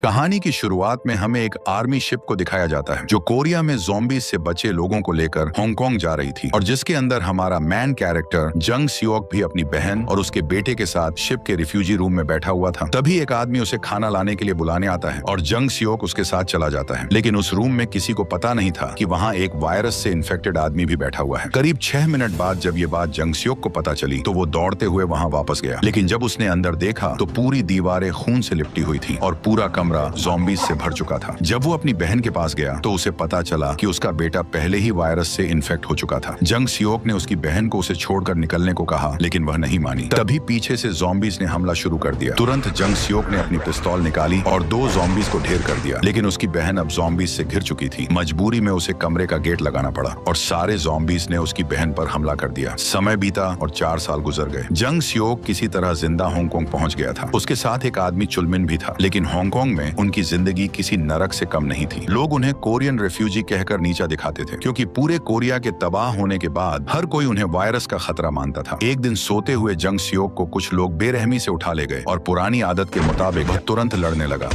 कहानी की शुरुआत में हमें एक आर्मी शिप को दिखाया जाता है जो कोरिया में ज़ॉम्बीज से बचे लोगों को लेकर हांगकांग जा रही थी और जिसके अंदर हमारा मैन कैरेक्टर जंग सियोक भी अपनी बहन और उसके बेटे के साथ शिप के रिफ्यूजी रूम में बैठा हुआ था। तभी एक आदमी उसे खाना लाने के लिए बुलाने आता है और जंग सियोक उसके साथ चला जाता है, लेकिन उस रूम में किसी को पता नहीं था कि वहाँ एक वायरस से इन्फेक्टेड आदमी भी बैठा हुआ है। करीब 6 मिनट बाद जब ये बात जंग सियोक को पता चली तो वो दौड़ते हुए वहाँ वापस गया, लेकिन जब उसने अंदर देखा तो पूरी दीवारें खून से लिपटी हुई थी और पूरा कमरा ज़ॉम्बीज से भर चुका था। जब वो अपनी बहन के पास गया तो उसे पता चला कि उसका बेटा पहले ही वायरस से इन्फेक्ट हो चुका था। जंग सियोक ने उसकी बहन को उसे छोड़कर निकलने को कहा, लेकिन वह नहीं मानी। तभी पीछे से ज़ॉम्बीज ने हमला शुरू कर दिया। तुरंत जंग सियोक ने अपनी पिस्तौल निकाली और 2 ज़ॉम्बीज को ढेर कर दिया, लेकिन उसकी बहन अब ज़ॉम्बीज से घिर चुकी थी। मजबूरी में उसे कमरे का गेट लगाना पड़ा और सारे ज़ॉम्बीज ने उसकी बहन पर हमला कर दिया। समय बीता और 4 साल गुजर गए। जंग सियोक किसी तरह जिंदा हांगकांग पहुंच गया था। उसके साथ एक आदमी चुलमिन भी था, लेकिन हांगकांग में उनकी जिंदगी किसी नरक से कम नहीं थी। लोग उन्हें कोरियन रेफ्यूजी कहकर नीचा दिखाते थे, क्योंकि पूरे कोरिया के तबाह होने के बाद हर कोई उन्हें वायरस का खतरा मानता था। एक दिन सोते हुए जंग सियोक को कुछ लोग बेरहमी से उठा ले गए और पुरानी आदत के मुताबिक वह तुरंत लड़ने लगा,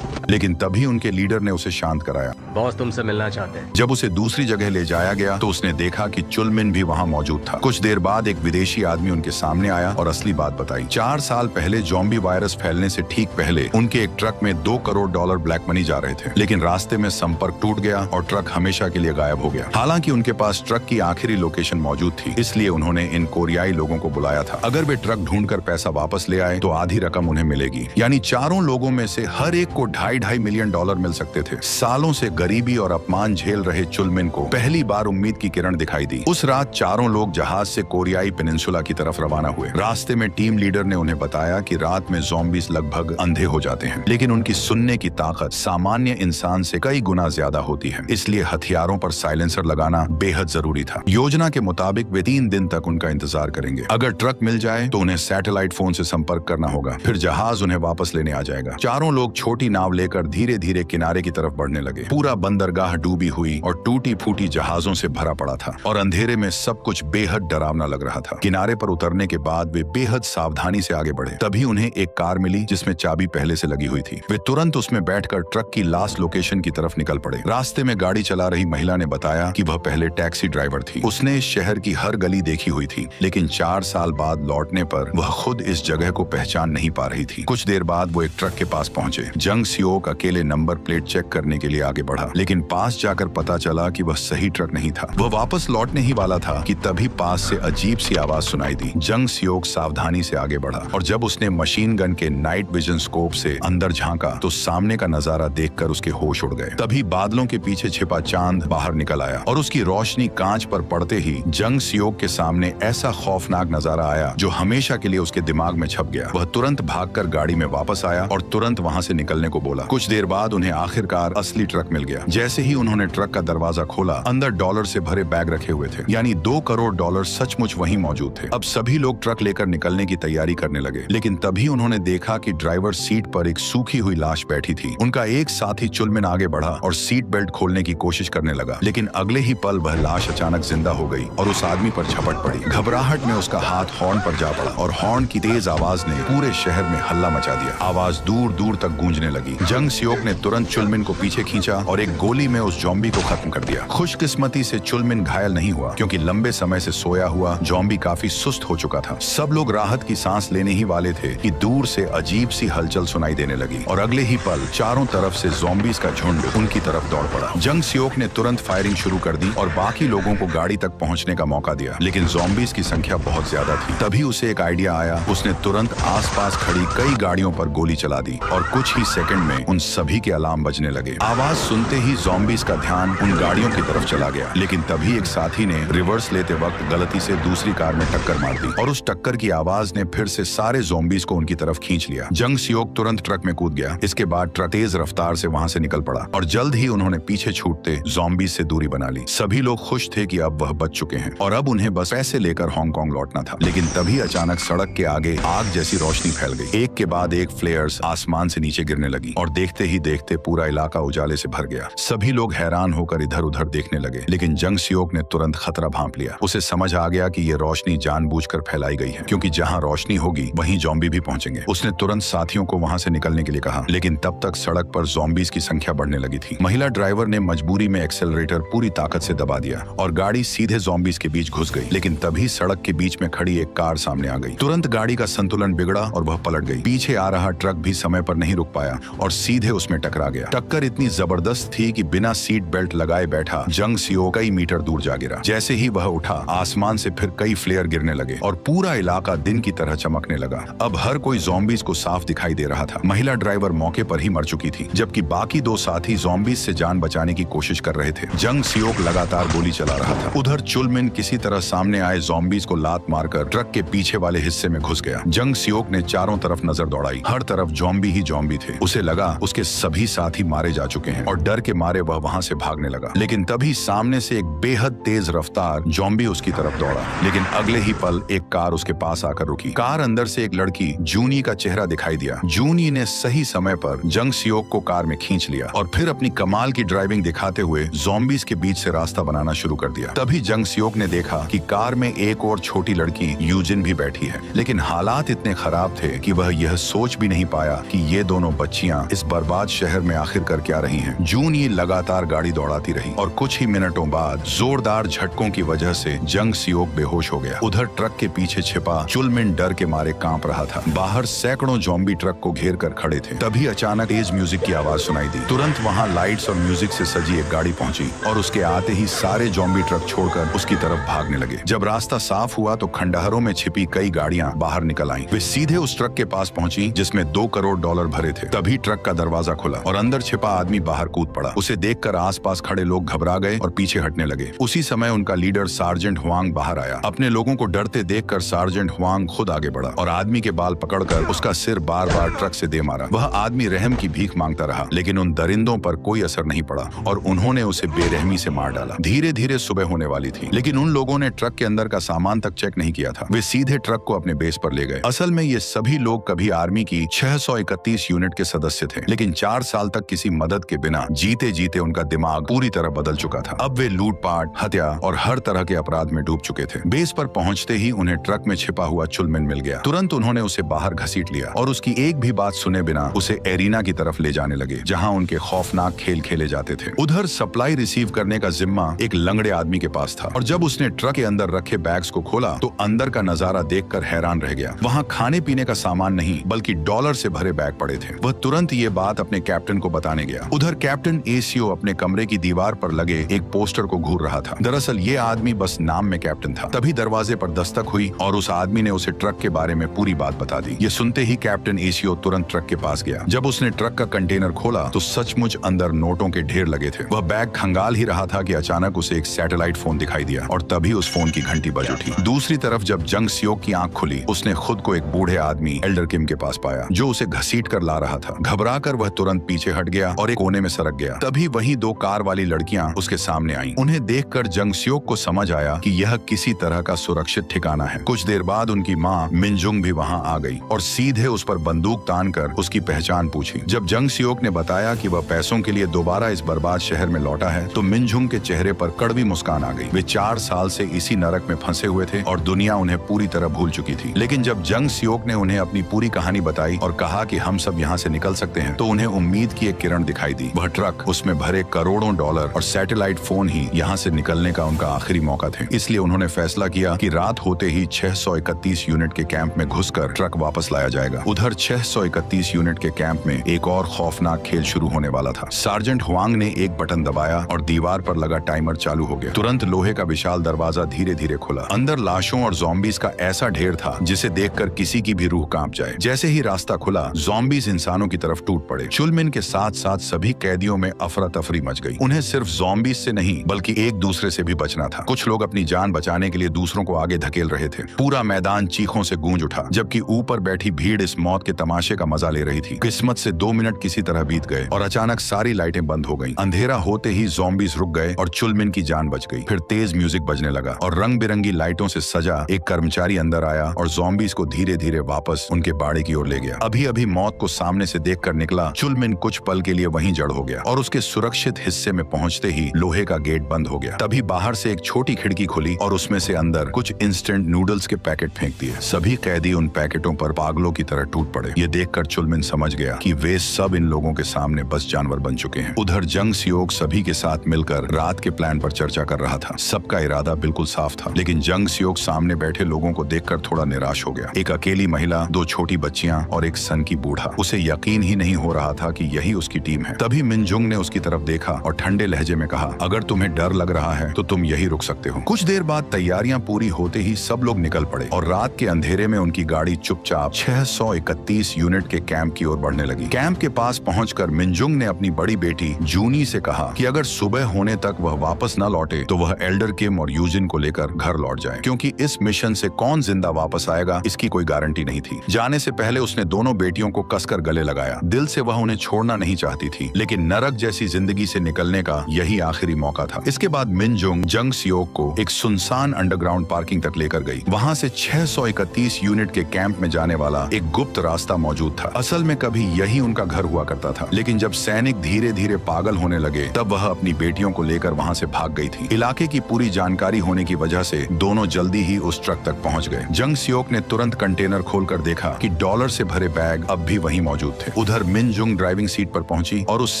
लेकिन तभी उनके लीडर ने उसे शांत कराया। बॉस तुमसे मिलना चाहते हैं। जब उसे दूसरी जगह ले जाया गया तो उसने देखा कि चुलमिन भी वहां मौजूद था। कुछ देर बाद एक विदेशी आदमी उनके सामने आया और असली बात बताई। 4 साल पहले ज़ॉम्बी वायरस फैलने से ठीक पहले उनके एक ट्रक में $2 करोड़ ब्लैक मनी जा रहे थे, लेकिन रास्ते में संपर्क टूट गया और ट्रक हमेशा के लिए गायब हो गया। हालांकि उनके पास ट्रक की आखिरी लोकेशन मौजूद थी, इसलिए उन्होंने इन कोरियाई लोगों को बुलाया था। अगर वे ट्रक ढूंढकर पैसा वापस ले आए तो आधी रकम उन्हें मिलेगी, यानी चारों लोगों में से हर एक को $2.5 मिलियन मिल सकते थे। सालों से गरीबी और अपमान झेल रहे चुलमिन को पहली बार उम्मीद की किरण दिखाई दी। उस रात चारों लोग जहाज से कोरियाई पेनिनसुला की तरफ रवाना हुए। रास्ते में टीम लीडर ने उन्हें बताया कि रात में ज़ॉम्बीज लगभग अंधे हो जाते हैं, लेकिन उनकी सुनने की ताकत सामान्य इंसान से कई गुना ज्यादा होती है, इसलिए हथियारों पर साइलेंसर लगाना बेहद जरूरी था। योजना के मुताबिक वे 3 दिन तक उनका इंतजार करेंगे। अगर ट्रक मिल जाए तो उन्हें सैटेलाइट फोन से संपर्क करना होगा, फिर जहाज उन्हें वापस लेने आ जाएगा। चारों लोग छोटी नाव लेकर धीरे धीरे किनारे की तरफ बढ़ने लगे। पूरा बंदरगाह डूबी हुई और टूटी फूटी जहाजों से भरा पड़ा था और अंधेरे में सब कुछ बेहद डरावना लग रहा था। किनारे पर उतरने के बाद वे बेहद सावधानी से आगे बढ़े। तभी उन्हें एक कार मिली जिसमें चाबी पहले से लगी हुई थी। वे तुरंत उसमें बैठकर ट्रक की लास्ट लोकेशन की तरफ निकल पड़े। रास्ते में गाड़ी चला रही महिला ने बताया कि वह पहले टैक्सी ड्राइवर थी। उसने इस शहर की हर गली देखी हुई थी, लेकिन 4 साल बाद लौटने पर वह खुद इस जगह को पहचान नहीं पा रही थी। कुछ देर बाद वो एक ट्रक के पास पहुंचे। जंग सियोक अकेले नंबर प्लेट चेक करने के लिए आगे बढ़ा, लेकिन पास जाकर पता चला कि वह सही ट्रक नहीं था। वह वापस लौटने ही वाला था कि तभी पास से अजीब सी आवाज सुनाई दी। जंग सियोक सावधानी से आगे बढ़ा और जब उसने मशीन गन के नाइट विजन स्कोप से अंदर झांका तो सामने का नजारा देखकर उसके होश उड़ गए। तभी बादलों के पीछे छिपा चांद बाहर निकल आया और उसकी रोशनी कांच पर पड़ते ही जंग सियोक के सामने ऐसा खौफनाक नजारा आया जो हमेशा के लिए उसके दिमाग में छप गया। वह तुरंत भागकर गाड़ी में वापस आया और तुरंत वहां से निकलने को बोला। कुछ देर बाद उन्हें आखिरकार असली ट्रक मिल गया। जैसे ही उन्होंने ट्रक का दरवाजा खोला, अंदर डॉलर से भरे बैग रखे हुए थे, यानी $2 करोड़ सचमुच वहीं मौजूद थे। अब सभी लोग ट्रक लेकर निकलने की तैयारी करने लगे, लेकिन तभी उन्होंने देखा कि ड्राइवर सीट पर एक सूखी हुई लाश बैठी थी। उनका एक साथी चुलमिन आगे बढ़ा और सीट बेल्ट खोलने की कोशिश करने लगा, लेकिन अगले ही पल वह लाश अचानक जिंदा हो गई और उस आदमी पर झपट पड़ी। घबराहट में उसका हाथ हॉर्न पर जा पड़ा और हॉर्न की तेज आवाज ने पूरे शहर में हल्ला मचा दिया। आवाज दूर दूर तक गूंजने लगी। जंग सियोक ने तुरंत चुलमिन को पीछे खींचा और एक गोली में उस ज़ॉम्बी को खत्म कर दिया। खुशकिस्मती से चुलमिन घायल नहीं हुआ, क्योंकि लंबे समय से सोया हुआ ज़ॉम्बी काफी सुस्त हो चुका था। सब लोग राहत की सांस लेने ही वाले थे कि दूर से अजीब सी हलचल सुनाई देने लगी और अगले ही पल चारों तरफ से ज़ॉम्बीज का झुंड उनकी तरफ दौड़ पड़ा। जंग सियोक ने तुरंत फायरिंग शुरू कर दी और बाकी लोगों को गाड़ी तक पहुंचने का मौका दिया, लेकिन ज़ॉम्बीज की संख्या बहुत ज्यादा थी। तभी उसे एक आइडिया आया। उसने तुरंत आसपास खड़ी कई गाड़ियों पर गोली चला दी और कुछ ही सेकंड में उन सभी के अलार्म बजने लगे। आवाज सुनते ही ज़ॉम्बीज का ध्यान उन गाड़ियों की तरफ चला गया, लेकिन तभी एक साथी ने रिवर्स लेते वक्त गलती से दूसरी कार में टक्कर मार दी और उस टक्कर की आवाज ने फिर से सारे ज़ॉम्बीज को उनकी तरफ खींच लिया। जंग सियोक तुरंत ट्रक में कूद गया। इसके बाद ट्रक तेज रफ्तार से वहां से निकल पड़ा और जल्द ही उन्होंने पीछे छूटते ज़ॉम्बीज से दूरी बना ली। सभी लोग खुश थे कि अब वह बच चुके हैं और अब उन्हें बस पैसे लेकर हांगकांग लौटना था, लेकिन तभी अचानक सड़क के आगे आग जैसी रोशनी फैल गई। एक के बाद एक फ्लेयर्स आसमान से नीचे गिरने लगी और देखते ही देखते पूरा इलाका उजाले से भर गया। सभी लोग हैरान होकर इधर उधर देखने लगे, लेकिन जंग सियोक ने तुरंत खतरा भांप लिया। उसे समझ आ गया कि ये रोशनी जानबूझकर फैलाई गई है, क्योंकि जहाँ रोशनी होगी वहीं ज़ॉम्बी भी पहुंचेंगे। उसने तुरंत साथियों को वहां से निकलने के लिए कहा, लेकिन तब तक सड़क पर ज़ॉम्बीज की संख्या बढ़ने लगी थी। महिला ड्राइवर ने मजबूरी में एक्सेलरेटर पूरी ताकत से दबा दिया और गाड़ी सीधे ज़ॉम्बीज के बीच घुस गई। लेकिन तभी सड़क के बीच में खड़ी एक कार सामने आ गई। तुरंत गाड़ी का संतुलन बिगड़ा और वह पलट गई। पीछे आ रहा ट्रक भी समय पर नहीं रुक पाया और सीधे उसमें टकरा गया। टक्कर इतनी जबरदस्त थी कि बिना सीट बेल्ट लगाए बैठा जंग सियोक कई मीटर दूर जा गिरा। जैसे ही वह उठा, आसमान से फिर कई फ्लेयर गिरने लगे और पूरा इलाका दिन की तरह चमकने लगा। अब हर कोई ज़ॉम्बीज को साफ दिखाई दे रहा था। महिला ड्राइवर मौके पर ही मर चुकी थी, जबकि बाकी दो साथी ज़ॉम्बीज से जान बचाने की कोशिश कर रहे थे। जंग सियोक लगातार गोली चला रहा था। उधर चुलमिन किसी तरह सामने आए ज़ॉम्बीज को लात मारकर ट्रक के पीछे वाले हिस्से में घुस गया। जंग सियोक ने चारों तरफ नजर दौड़ाई। हर तरफ ज़ॉम्बी ही ज़ॉम्बी थे। उसे लगा उसके सभी साथी मारे जा चुके हैं और डर के मारे वह वहां से भागने लगा। लेकिन तभी सामने से एक बेहद तेज रफ्तार ज़ॉम्बी उसकी तरफ दौड़ा। लेकिन अगले ही पल एक कार उसके पास आकर रुकी। कार अंदर से एक लड़की जूनी का चेहरा दिखाई दिया। जूनी ने सही समय पर जंग सियोक को कार में खींच लिया और फिर अपनी कमाल की ड्राइविंग दिखाते हुए ज़ॉम्बीज के बीच से रास्ता बनाना शुरू कर दिया। तभी जंग सियोक ने देखा कि कार में एक और छोटी लड़की यूजिन भी बैठी है। लेकिन हालात इतने खराब थे कि वह यह सोच भी नहीं पाया कि ये दोनों बच्चियां इस बर्बाद शहर में आखिर कर क्या रही हैं। जून ये लगातार गाड़ी दौड़ाती रही और कुछ ही मिनटों बाद जोरदार झटकों की वजह से जंग सियोक बेहोश हो गया। उधर ट्रक के पीछे छिपा चुलमिन डर के मारे कांप रहा था। बाहर सैकड़ों ज़ॉम्बी ट्रक को घेर कर खड़े थे। तभी अचानक तेज म्यूजिक की आवाज सुनाई दी। तुरंत वहां लाइट्स और म्यूजिक से सजी एक गाड़ी पहुंची और उसके आते ही सारे ज़ॉम्बी ट्रक छोड़कर उसकी तरफ भागने लगे। जब रास्ता साफ हुआ तो खंडहरों में छिपी कई गाड़ियां बाहर निकल आईं। वे सीधे उस ट्रक के पास पहुंची जिसमें $2 करोड़ भरे थे। तभी ट्रक का दरवाजा खुला और अंदर छिपा आदमी बाहर कूद पड़ा। उसे देखकर आसपास खड़े लोग घबरा गए और पीछे हटने लगे। उसी समय उनका लीडर सार्जेंट हुआंग बाहर आया। अपने लोगों को डरते देखकर सार्जेंट हुआंग खुद आगे बढ़ा और आदमी के बाल पकड़कर उसका सिर बार बार ट्रक से दे मारा। वह आदमी रहम की भीख मांगता रहा, लेकिन उन दरिंदों पर कोई असर नहीं पड़ा और उन्होंने उसे बेरहमी से मार डाला। धीरे धीरे सुबह होने वाली थी, लेकिन उन लोगों ने ट्रक के अंदर का सामान तक चेक नहीं किया था। वे सीधे ट्रक को अपने बेस पर ले गए। असल में ये सभी लोग कभी आर्मी की 631 यूनिट के सदस्य थे, लेकिन 4 साल तक किसी मदद के बिना जीते जीते उनका दिमाग पूरी तरह बदल चुका था। अब वे लूटपाट, हत्या और हर तरह के अपराध में डूब चुके थे। बेस पर पहुंचते ही उन्हें ट्रक में छिपा हुआ चुलमिन मिल गया। तुरंत उन्होंने उसे बाहर घसीट लिया और उसकी एक भी बात सुने बिना उसे एरिना की तरफ ले जाने लगे, जहां उनके खौफनाक खेल खेले जाते थे। उधर सप्लाई रिसीव करने का जिम्मा एक लंगड़े आदमी के पास था और जब उसने ट्रक के अंदर रखे बैग्स को खोला तो अंदर का नजारा देखकर हैरान रह गया। वहां खाने पीने का सामान नहीं बल्कि डॉलर से भरे बैग पड़े थे। वह तुरंत ये बात अपने कैप्टन को बताने गया। उधर कैप्टन एसीओ अपने कमरे की दीवार पर लगे एक पोस्टर को घूर रहा था। दरअसल ये आदमी बस नाम में कैप्टन था। तभी दरवाजे पर दस्तक हुई और उस आदमी ने उसे ट्रक के बारे में पूरी बात बता दी। ये सुनते ही कैप्टन एसीओ तुरंत ट्रक के पास गया। जब उसने ट्रक का कंटेनर खोला तो सचमुच अंदर नोटों के ढेर लगे थे। वह बैग खंगाल ही रहा था कि अचानक उसे एक सैटेलाइट फोन दिखाई दिया और तभी उस फोन की घंटी बज उठी। दूसरी तरफ जब जंग सियोक की आंख खुली, उसने खुद को एक बूढ़े आदमी एल्डर किम के पास पाया, जो उसे घसीट कर ला रहा था। घबराकर वह तुरंत पीछे हट गया और एक कोने में सरक गया। तभी वही 2 कार वाली लड़कियां उसके सामने आईं। उन्हें देखकर जंग सियोक को समझ आया कि यह किसी तरह का सुरक्षित ठिकाना है। कुछ देर बाद उनकी माँ मिनजुंग भी वहां आ गई और सीधे उस पर बंदूक तानकर उसकी पहचान पूछी। जब जंग सियोक ने बताया कि वह पैसों के लिए दोबारा इस बर्बाद शहर में लौटा है तो मिनजुंग के चेहरे पर कड़वी मुस्कान आ गई। वे 4 साल से इसी नरक में फंसे हुए थे और दुनिया उन्हें पूरी तरह भूल चुकी थी। लेकिन जब जंग सियोक ने उन्हें अपनी पूरी कहानी बताई और कहा कि हम सब यहाँ से निकल सकते हैं तो उन्हें उम्मीद की एक किरण दिखाई दी। वह ट्रक, उसमें भरे करोड़ों डॉलर और सैटेलाइट फोन ही यहाँ से निकलने का उनका आखिरी मौका थे। इसलिए उन्होंने फैसला किया कि रात होते ही 631 यूनिट के कैंप में घुसकर ट्रक वापस लाया जाएगा। उधर 631 यूनिट के कैंप में एक और खौफनाक खेल शुरू होने वाला था। सार्जेंट हुआंग ने एक बटन दबाया और दीवार पर लगा टाइमर चालू हो गया। तुरंत लोहे का विशाल दरवाजा धीरे धीरे खुला। अंदर लाशों और ज़ॉम्बीज का ऐसा ढेर था जिसे देखकर किसी की भी रूह कांप जाए। जैसे ही रास्ता खुला, ज़ॉम्बीज इंसानों की तरफ टूट पड़े। चुलमिन के साथ साथ सभी कैदियों में अफरा तफरी मच गई। उन्हें सिर्फ ज़ॉम्बीज से नहीं बल्कि एक दूसरे से भी बचना था। कुछ लोग अपनी जान बचाने के लिए दूसरों को आगे धकेल रहे थे। पूरा मैदान चीखों से गूंज उठा, जबकि ऊपर बैठी भीड़ इस मौत के तमाशे का मजा ले रही थी। किस्मत से 2 मिनट किसी तरह बीत गए और अचानक सारी लाइटें बंद हो गईं। अंधेरा होते ही ज़ॉम्बीज रुक गए और चुलमिन की जान बच गई। फिर तेज म्यूजिक बजने लगा और रंग बिरंगी लाइटों से सजा एक कर्मचारी अंदर आया और ज़ॉम्बीज को धीरे धीरे वापस उनके बाड़े की ओर ले गया। अभी अभी मौत को सामने से देखकर निकला, चुलमिन कुछ पल के लिए वहीं जड़ हो गया और उसके सुरक्षित हिस्से में पहुंचते ही लोहे का गेट बंद हो गया। तभी बाहर से एक छोटी खिड़की खुली और उसमें से अंदर कुछ इंस्टेंट नूडल्स के पैकेट फेंक दिए। सभी कैदी उन पैकेटों पर पागलों की तरह टूट पड़े। ये देखकर चुलमिन समझ गया कि वे सब इन लोगों के सामने बस जानवर बन चुके हैं। उधर जंग सियोक सभी के साथ मिलकर रात के प्लान पर चर्चा कर रहा था। सबका इरादा बिल्कुल साफ था, लेकिन जंग सियोक सामने बैठे लोगों को देखकर थोड़ा निराश हो गया। एक अकेली महिला, 2 छोटी बच्चियां और एक सन की बूढ़ा। उसे यकीन ही नहीं हो रहा था कि यही उसकी टीम है। तभी मिनजुंग ने उसकी तरफ देखा और ठंडे लहजे में कहा, अगर तुम्हें डर लग रहा है तो तुम यही रुक सकते हो। कुछ देर बाद तैयारियां पूरी होते ही सब लोग निकल पड़े और रात के अंधेरे में उनकी गाड़ी चुपचाप 631 यूनिट के कैंप की ओर बढ़ने लगी। कैंप के पास पहुंचकर मिनजुंग ने अपनी बड़ी बेटी जूनी से कहा कि अगर सुबह होने तक वह वापस न लौटे तो वह एल्डर किम और यूजिन को लेकर घर लौट जाए, क्योंकि इस मिशन से कौन जिंदा वापस आएगा इसकी कोई गारंटी नहीं थी। जाने से पहले उसने दोनों बेटियों को कसकर गले लगाया। दिल से वह उन्हें छोड़ना नहीं चाहती थी, लेकिन नरक जैसी जिंदगी से निकलने का यही आखिरी मौका था। इसके बाद मिनजुंग जंग सियोक को एक सुनसान अंडरग्राउंड पार्किंग तक लेकर गई। वहां से 631 यूनिट के कैंप में जाने वाला एक गुप्त रास्ता मौजूद था। असल में कभी यही उनका घर हुआ करता था, लेकिन जब सैनिक धीरे धीरे पागल होने लगे तब वह अपनी बेटियों को लेकर वहां से भाग गई थी। इलाके की पूरी जानकारी होने की वजह से दोनों जल्दी ही उस ट्रक तक पहुंच गए। जंग सियोक ने तुरंत कंटेनर खोलकर देखा कि डॉलर से भरे बैग अब भी वहीं मौजूद थे। उधर मिनजुंग ड्राइविंग सीट पर पहुंची और उस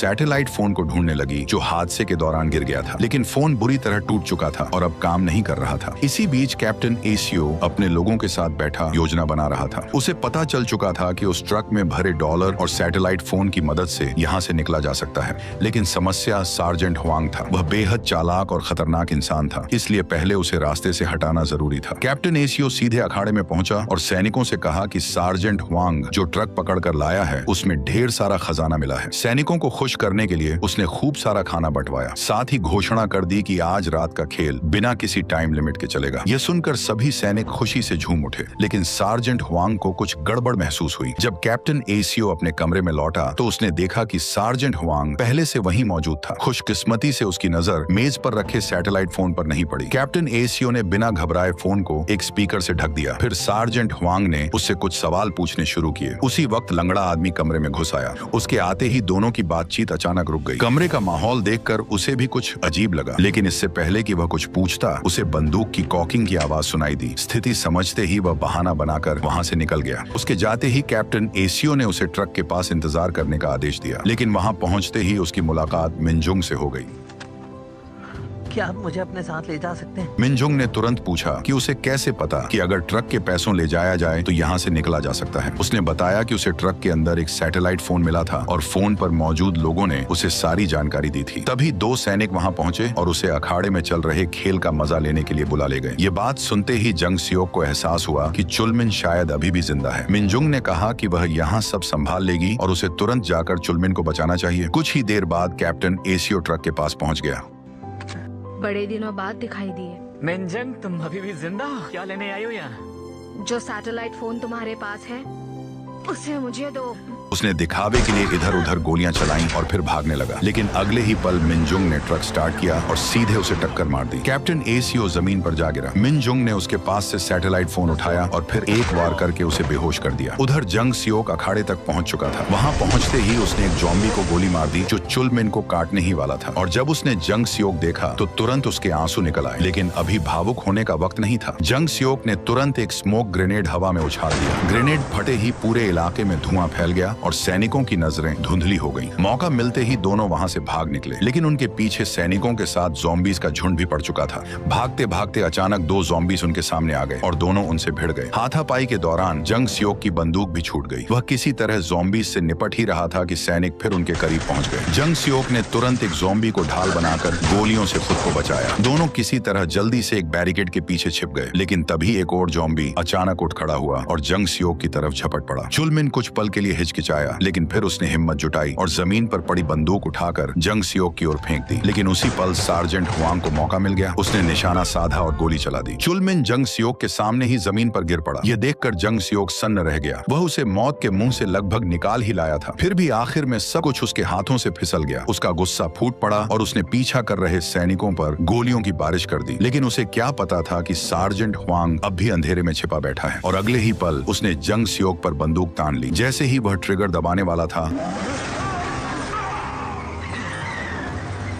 सैटेलाइट फोन को ढूंढने लगी जो हादसे के दौरान गिर गया था, लेकिन फोन बुरी तरह टूट चुका था और अब काम नहीं कर रहा था। इसी बीच कैप्टन एसियो अपने लोगों के साथ बैठा योजना बना रहा था। उसे पता चल चुका था कि उस ट्रक में भरे डॉलर और सैटेलाइट फोन की मदद से यहाँ से निकला जा सकता है, लेकिन समस्या सार्जेंट हुआंग था। वह बेहद चालाक और खतरनाक इंसान था, इसलिए पहले उसे रास्ते से हटाना जरूरी था। कैप्टन एसियो सीधे अखाड़े में पहुंचा और सैनिकों से कहा कि सार्जेंट हुआंग जो ट्रक पकड़कर लाया है उसमें ढेर सारा खजाना मिला है। सैनिकों को खुश करने के लिए उसने खूब सारा खाना बंटवाया। साथ ही घोषणा कर दी कि आज रात का खेल बिना किसी टाइम लिमिट के चलेगा। यह सुनकर सभी सैनिक खुशी से झूम उठे, लेकिन सार्जेंट हुआंग को कुछ गड़बड़ महसूस हुई। जब कैप्टन एसियो अपने कमरे में लौटा तो उसने देखा कि सार्जेंट हुआंग पहले से वहीं मौजूद था। खुशकिस्मती से उसकी नजर मेज पर रखे सैटेलाइट फोन पर नहीं पड़ी। कैप्टन एसियो ने बिना घबराए फोन को एक स्पीकर से ढक दिया। फिर सार्जेंट हुआंग ने उससे कुछ सवाल पूछने शुरू किए। उसी वक्त लंगड़ा आदमी कमरे में घुस आया। उसके आते ही दोनों की बातचीत अचानक रुक गई। कमरे का माहौल देखकर उसे भी कुछ अजीब लगा, लेकिन इससे पहले कि वह कुछ पूछता उसे बंदूक की कॉकिंग की आवाज सुनाई दी। स्थिति समझते ही वह बहाना बनाकर वहां से निकल गया। उसके जाते ही कैप्टन एसियो ने उसे ट्रक के पास इंतजार करने का आदेश दिया, लेकिन वहां पहुंचते ही उसकी मुलाकात मिनजुंग से हो गई। क्या आप मुझे अपने साथ ले जा सकते हैं? मिनजुंग ने तुरंत पूछा कि उसे कैसे पता कि अगर ट्रक के पैसों ले जाया जाए तो यहाँ से निकला जा सकता है। उसने बताया कि उसे ट्रक के अंदर एक सैटेलाइट फोन मिला था और फोन पर मौजूद लोगों ने उसे सारी जानकारी दी थी। तभी 2 सैनिक वहाँ पहुंचे और उसे अखाड़े में चल रहे खेल का मजा लेने के लिए बुला ले गए। ये बात सुनते ही जंग सियोक को एहसास हुआ कि चुलमिन शायद अभी भी जिंदा है। मिनजुंग ने कहा कि वह यहाँ सब संभाल लेगी और उसे तुरंत जाकर चुलमिन को बचाना चाहिए। कुछ ही देर बाद कैप्टन एसियो ट्रक के पास पहुंच गया। बड़े दिनों बाद दिखाई दिए। मिनजुंग, तुम अभी भी जिंदा हो? क्या लेने आई हो यहाँ? जो सैटेलाइट फोन तुम्हारे पास है उसे मुझे दो। उसने दिखावे के लिए इधर उधर गोलियां चलाईं और फिर भागने लगा, लेकिन अगले ही पल मिनजुंग ने ट्रक स्टार्ट किया और सीधे उसे टक्कर मार दी। कैप्टन एसियो जमीन पर जा गिरा। मिनजुंग ने उसके पास से सैटेलाइट फोन उठाया और फिर एक वार करके उसे बेहोश कर दिया। उधर जंग सियोक अखाड़े तक पहुंच चुका था। वहां पहुंचते ही उसने एक जॉम्बी को गोली मार दी जो चुलमिन को काटने ही वाला था, और जब उसने जंग सियोक देखा तो तुरंत उसके आंसू निकल आए। लेकिन अभी भावुक होने का वक्त नहीं था। जंग सियोक ने तुरंत एक स्मोक ग्रेनेड हवा में उछाल दिया। ग्रेनेड फटे ही पूरे इलाके में धुआं फैल गया और सैनिकों की नजरें धुंधली हो गईं। मौका मिलते ही दोनों वहां से भाग निकले, लेकिन उनके पीछे सैनिकों के साथ ज़ॉम्बीज का झुंड भी पड़ चुका था। भागते भागते अचानक 2 ज़ॉम्बीज उनके सामने आ गए और दोनों उनसे भिड़ गए। हाथापाई के दौरान जंग सियोक की बंदूक भी छूट गई। वह किसी तरह ज़ॉम्बीज से निपट ही रहा था कि सैनिक फिर उनके करीब पहुंच गए। जंग सियोक ने तुरंत एक ज़ॉम्बी को ढाल बनाकर गोलियों से खुद को बचाया। दोनों किसी तरह जल्दी से एक बैरिकेड के पीछे छिप गए, लेकिन तभी एक और ज़ॉम्बी अचानक उठ खड़ा हुआ और जंग सियोक की तरफ झपट पड़ा। चुलमिन कुछ पल के लिए हिचकिचाया, लेकिन फिर उसने हिम्मत जुटाई और जमीन पर पड़ी बंदूक उठाकर जंग सियोक की ओर फेंक दी। लेकिन उसी पल सार्जेंट हुआंग को मौका मिल गया। उसने निशाना साधा और गोली चला दी। चुलमिन जंग सियोक के सामने ही जमीन पर गिर पड़ा। यह देखकर जंग सियोक सन्न रह गया। वह उसे मौत के मुंह से लगभग निकाल ही लाया था, फिर भी आखिर में सब कुछ उसके हाथों से फिसल गया। उसका गुस्सा फूट पड़ा और उसने पीछा कर रहे सैनिकों पर गोलियों की बारिश कर दी। लेकिन उसे क्या पता था कि सार्जेंट हुआंग अब भी अंधेरे में छिपा बैठा है, और अगले ही पल उसने जंग सियोक पर बंदूक तान ली। जैसे ही वह ट्रिगर दबाने वाला था,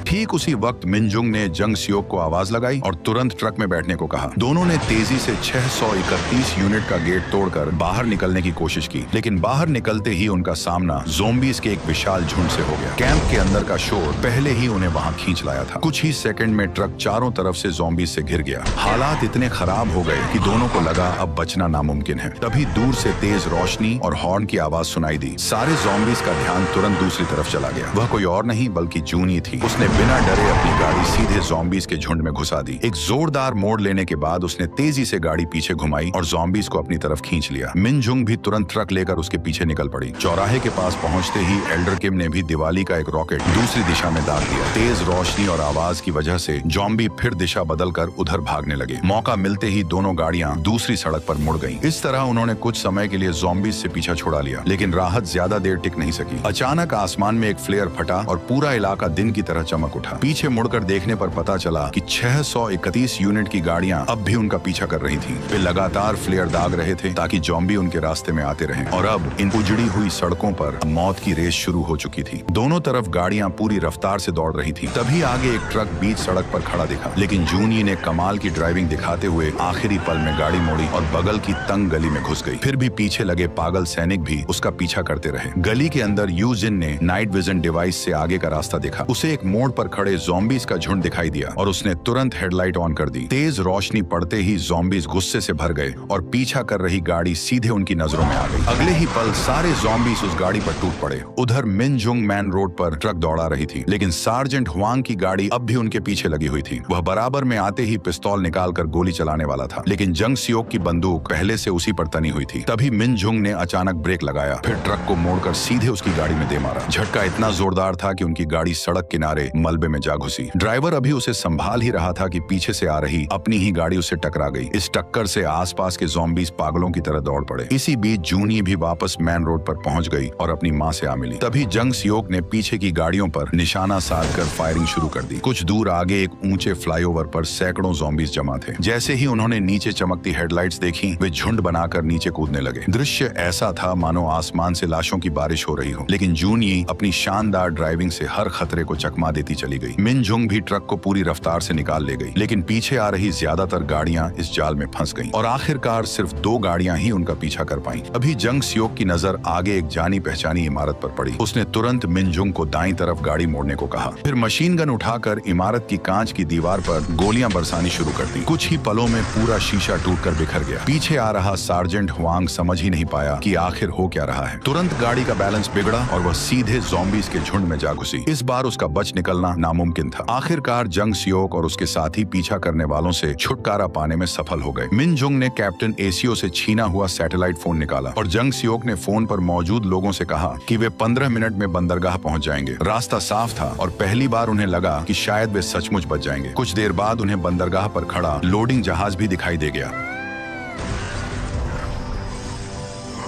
ठीक उसी वक्त मिनजुंग ने जंग सियोक को आवाज लगाई और तुरंत ट्रक में बैठने को कहा। दोनों ने तेजी से 631 यूनिट का गेट तोड़कर बाहर निकलने की कोशिश की, लेकिन बाहर निकलते ही उनका सामना ज़ोंबीज के एक विशाल झुंड से हो गया। कैंप के अंदर का शोर पहले ही उन्हें वहां खींच लाया था। कुछ ही सेकंड में ट्रक चारों तरफ से ज़ोंबीज से घिर गया। हालात इतने खराब हो गए कि दोनों को लगा अब बचना नामुमकिन है। तभी दूर से तेज रोशनी और हॉर्न की आवाज सुनाई दी। सारे ज़ोंबीज का ध्यान तुरंत दूसरी तरफ चला गया। वह कोई और नहीं बल्कि जूनी थी। उसने बिना डरे अपनी गाड़ी सीधे ज़ोंबीज के झुंड में घुसा दी। एक जोरदार मोड़ लेने के बाद उसने तेजी से गाड़ी पीछे घुमाई और ज़ोंबीज को अपनी तरफ खींच लिया। मिनजुंग भी तुरंत ट्रक लेकर उसके पीछे निकल पड़ी। चौराहे के पास पहुंचते ही एल्डर किम ने भी दिवाली का एक रॉकेट दूसरी दिशा में दाग दिया। तेज रोशनी और आवाज की वजह से ज़ोंबी फिर दिशा बदलकर उधर भागने लगे। मौका मिलते ही दोनों गाड़ियां दूसरी सड़क पर मुड़ गईं। इस तरह उन्होंने कुछ समय के लिए ज़ोंबीज से पीछा छुड़ा लिया, लेकिन राहत ज्यादा देर टिक नहीं सकी। अचानक आसमान में एक फ्लेयर फटा और पूरा इलाका दिन की तरह चमक उठा। पीछे मुड़कर देखने पर पता चला कि 631 यूनिट की गाड़ियां अब भी उनका पीछा कर रही थीं। वे लगातार फ्लेयर दाग रहे थे ताकि ज़ोंबी उनके रास्ते में आते रहें। और अब इन उजड़ी हुई सड़कों पर मौत की रेस शुरू हो चुकी थी। दोनों तरफ गाड़ियां पूरी रफ्तार से दौड़ रही थीं। तभी आगे एक ट्रक बीच सड़क पर खड़ा दिखा, लेकिन जूनी ने कमाल की ड्राइविंग दिखाते हुए आखिरी पल में गाड़ी मोड़ी और बगल की तंग गली में घुस गई। फिर भी पीछे लगे पागल सैनिक भी उसका पीछा करते रहे। गली के अंदर यूजिन ने नाइट विजन डिवाइस से आगे का रास्ता देखा। उसे एक मोड़ पर खड़े ज़ोंबीज का झुंड दिखाई दिया और उसने तुरंत हेडलाइट ऑन कर दी। तेज रोशनी पड़ते ही ज़ोंबीज गुस्से से भर गए और पीछा कर रही गाड़ी सीधे उनकी नजरों में आ गई। अगले ही पल सारे ज़ोंबीज उस गाड़ी पर टूट पड़े। उधर मिनजुंग मैन रोड पर ट्रक दौड़ा रही थी, लेकिन सार्जेंट हुआंग की गाड़ी अब भी उनके पीछे लगी हुई थी। वह बराबर में आते ही पिस्तौल निकालकर गोली चलाने वाला था, लेकिन जंग सियोक की बंदूक पहले से उसी पर तनी हुई थी। तभी मिनजुंग ने अचानक ब्रेक लगाया, फिर ट्रक को मोड़कर सीधे उसकी गाड़ी में दे मारा। झटका इतना जोरदार था कि उनकी गाड़ी सड़क किनारे मलबे में जा घुसी। ड्राइवर अभी उसे संभाल ही रहा था कि पीछे से आ रही अपनी ही गाड़ी उससे टकरा गई। इस टक्कर से आसपास के ज़ोंबीज पागलों की तरह दौड़ पड़े। इसी बीच जूनी भी वापस मैन रोड पर पहुंच गई और अपनी मां से आ मिली। तभी जंग सियोक ने पीछे की गाड़ियों पर निशाना साधकर फायरिंग शुरू कर दी। कुछ दूर आगे एक ऊंचे फ्लाईओवर पर सैकड़ों ज़ोंबीज जमा थे। जैसे ही उन्होंने नीचे चमकती हेडलाइट्स देखी, वे झुंड बनाकर नीचे कूदने लगे। दृश्य ऐसा था मानो आसमान से लाशों की बारिश हो रही हो, लेकिन जूनी अपनी शानदार ड्राइविंग से हर खतरे को चकमा देती चली गई। मिनजुंग भी ट्रक को पूरी रफ्तार से निकाल ले गई, लेकिन पीछे आ रही ज्यादातर गाड़ियां इस जाल में फंस गईं और आखिरकार सिर्फ 2 गाड़ियां ही उनका पीछा कर पाईं। अभी जंग सियोक की नजर आगे एक जानी पहचानी इमारत पर पड़ी। उसने तुरंत मिनजुंग को दाईं तरफ गाड़ी मोड़ने को कहा, फिर मशीन गन उठाकर इमारत की कांच की दीवार पर गोलियां बरसानी शुरू कर दी। कुछ ही पलों में पूरा शीशा टूटकर बिखर गया। पीछे आ रहा सार्जेंट हुआंग समझ ही नहीं पाया कि आखिर हो क्या रहा है। तुरंत गाड़ी का बैलेंस बिगड़ा और वह सीधे ज़ोंबीज के झुंड में जा घुसी। इस बार उसका बच निकलना नामुमकिन था। आखिरकार जंग सियोक और उसके साथी पीछा करने वालों से छुटकारा पाने में सफल हो गए। मिनजुंग ने कैप्टन एसीओ से छीना हुआ सैटेलाइट फोन निकाला और जंग सियोक ने फोन पर मौजूद लोगों से कहा कि वे 15 मिनट में बंदरगाह पहुंच जाएंगे। रास्ता साफ था और पहली बार उन्हें लगा कि शायद वे सचमुच बच जाएंगे। कुछ देर बाद उन्हें बंदरगाह पर खड़ा लोडिंग जहाज भी दिखाई दे गया,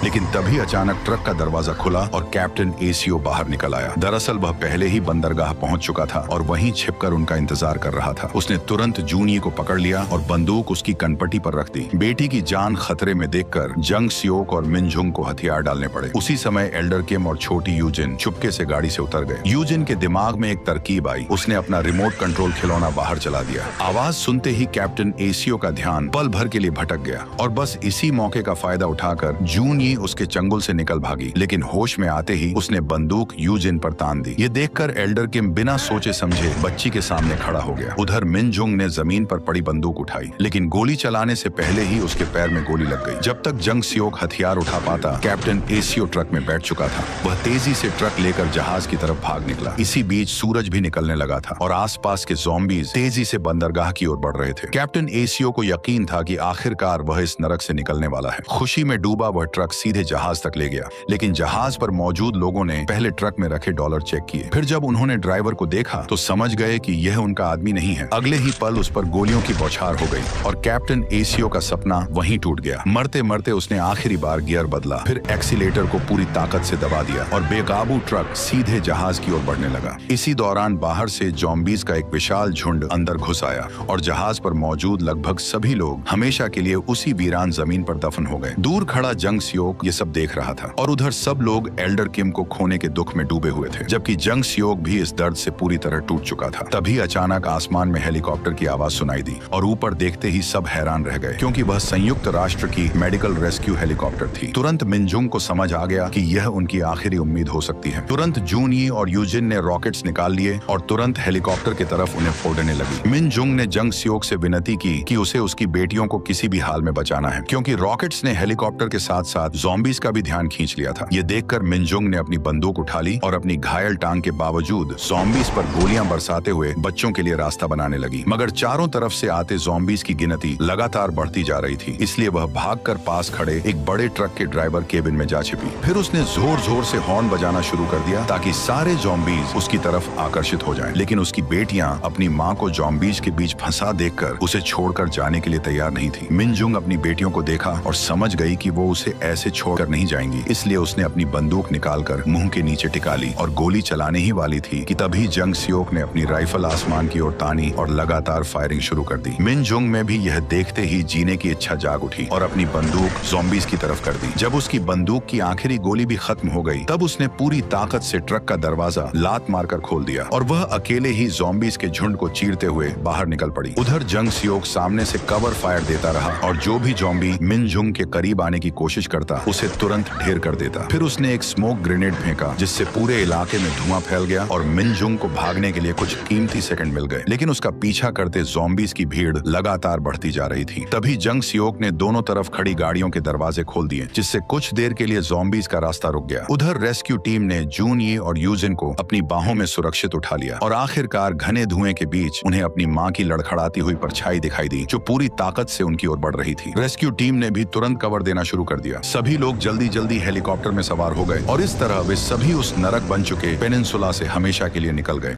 लेकिन तभी अचानक ट्रक का दरवाजा खुला और कैप्टन एसीओ बाहर निकल आया। दरअसल वह पहले ही बंदरगाह पहुंच चुका था और वहीं छिपकर उनका इंतजार कर रहा था। उसने तुरंत जूनी को पकड़ लिया और बंदूक उसकी कनपटी पर रख दी। बेटी की जान खतरे में देखकर जंग सियोक और मिनजुंग को हथियार डालने पड़े। उसी समय एल्डर किम और छोटी यूजिन चुपके से गाड़ी से उतर गए। यूजिन के दिमाग में एक तरकीब आई। उसने अपना रिमोट कंट्रोल खिलौना बाहर चला दिया। आवाज सुनते ही कैप्टन एसीओ का ध्यान पल भर के लिए भटक गया और बस इसी मौके का फायदा उठाकर जूनी उसके चंगुल से निकल भागी, लेकिन होश में आते ही उसने बंदूक यूजिन पर तान दी। ये देखकर एल्डर किम बिना सोचे समझे बच्ची के सामने खड़ा हो गया। उधर मिनजुंग ने जमीन पर पड़ी बंदूक उठाई, लेकिन गोली चलाने से पहले ही उसके पैर में गोली लग गई। जब तक जंग सियोक हथियार उठा पाता, कैप्टन एसीओ ट्रक में बैठ चुका था। वह तेजी से ट्रक लेकर जहाज की तरफ भाग निकला। इसी बीच सूरज भी निकलने लगा था और आसपास के ज़ोंबीज तेजी से बंदरगाह की ओर बढ़ रहे थे। कैप्टन एसीओ को यकीन था कि आखिरकार वह इस नरक से निकलने वाला है। खुशी में डूबा वह ट्रक सीधे जहाज तक ले गया, लेकिन जहाज पर मौजूद लोगों ने पहले ट्रक में रखे डॉलर चेक किए। फिर जब उन्होंने ड्राइवर को देखा तो समझ गए कि यह उनका आदमी नहीं है। अगले ही पल उस पर गोलियों की बौछार हो गई और कैप्टन एसीओ का सपना वहीं टूट गया। मरते मरते उसने आखिरी बार गियर बदला, फिर एक्सीलेटर को पूरी ताकत से दबा दिया और बेकाबू ट्रक सीधे जहाज की ओर बढ़ने लगा। इसी दौरान बाहर से ज़ोंबीज का एक विशाल झुंड अंदर घुस आया और जहाज पर मौजूद लगभग सभी लोग हमेशा के लिए उसी वीरान जमीन पर दफन हो गए। दूर खड़ा जंग सियोक सियोक ये सब देख रहा था और उधर सब लोग एल्डर किम को खोने के दुख में डूबे हुए थे, जबकि जंग सियोक भी इस दर्द से पूरी तरह टूट चुका था। तभी अचानक आसमान में हेलीकॉप्टर की आवाज सुनाई दी और ऊपर देखते ही सब हैरान रह गए, क्योंकि वह संयुक्त राष्ट्र की मेडिकल रेस्क्यू हेलीकॉप्टर थी। तुरंत मिनजुंग को समझ आ गया कि यह उनकी आखिरी उम्मीद हो सकती है। तुरंत जून यी और यूजिन ने रॉकेट्स निकाल लिए और तुरंत हेलीकॉप्टर की तरफ उन्हें फोड़ने लगी। मिनजुंग ने जंग सियोक से विनती की कि उसे उसकी बेटियों को किसी भी हाल में बचाना है, क्योंकि रॉकेट्स ने हेलीकॉप्टर के साथ साथ ज़ॉम्बीज का भी ध्यान खींच लिया था। ये देखकर मिनजुंग ने अपनी बंदूक उठा ली और अपनी घायल टांग के बावजूद ज़ॉम्बीज पर गोलियां बरसाते हुए बच्चों के लिए रास्ता बनाने लगी। मगर चारों तरफ से आते ज़ॉम्बीज की गिनती लगातार बढ़ती जा रही थी, इसलिए वह भागकर पास खड़े एक बड़े ट्रक के ड्राइवर केबिन में जा छिपी। फिर उसने जोर जोर से हॉर्न बजाना शुरू कर दिया ताकि सारे ज़ॉम्बीज उसकी तरफ आकर्षित हो जाएं। लेकिन उसकी बेटियां अपनी माँ को ज़ॉम्बीज के बीच फंसा देखकर उसे छोड़कर जाने के लिए तैयार नहीं थी। मिनजुंग अपनी बेटियों को देखा और समझ गई कि वो उसे ऐसे छोड़कर नहीं जाएंगी, इसलिए उसने अपनी बंदूक निकालकर मुंह के नीचे टिका ली और गोली चलाने ही वाली थी कि तभी जंग सियोक ने अपनी राइफल आसमान की ओर तानी और लगातार फायरिंग शुरू कर दी। मिनजुंग में भी यह देखते ही जीने की इच्छा जाग उठी और अपनी बंदूक ज़ॉम्बीज की तरफ कर दी। जब उसकी बंदूक की आखिरी गोली भी खत्म हो गई, तब उसने पूरी ताकत से ट्रक का दरवाजा लात मारकर खोल दिया और वह अकेले ही ज़ॉम्बीज के झुंड को चीरते हुए बाहर निकल पड़ी। उधर जंग सियोक सामने से कवर फायर देता रहा और जो भी ज़ॉम्बी मिनजुंग के करीब आने की कोशिश करता उसे तुरंत ढेर कर देता। फिर उसने एक स्मोक ग्रेनेड फेंका जिससे पूरे इलाके में धुआं फैल गया और मिनजुंग को भागने के लिए कुछ कीमती सेकंड मिल गए, लेकिन उसका पीछा करते ज़ॉम्बीज की भीड़ लगातार बढ़ती जा रही थी। तभी जंग सियोक ने दोनों तरफ खड़ी गाड़ियों के दरवाजे खोल दिए, जिससे कुछ देर के लिए ज़ॉम्बीज का रास्ता रुक गया। उधर रेस्क्यू टीम ने जून यी और यूजिन को अपनी बाहों में सुरक्षित उठा लिया और आखिरकार घने धुएं के बीच उन्हें अपनी माँ की लड़खड़ाती हुई परछाई दिखाई दी, जो पूरी ताकत से उनकी ओर बढ़ रही थी। रेस्क्यू टीम ने भी तुरंत कवर देना शुरू कर दिया। सभी लोग जल्दी जल्दी हेलीकॉप्टर में सवार हो गए और इस तरह वे सभी उस नरक बन चुके पेनिनसुला से हमेशा के लिए निकल गए।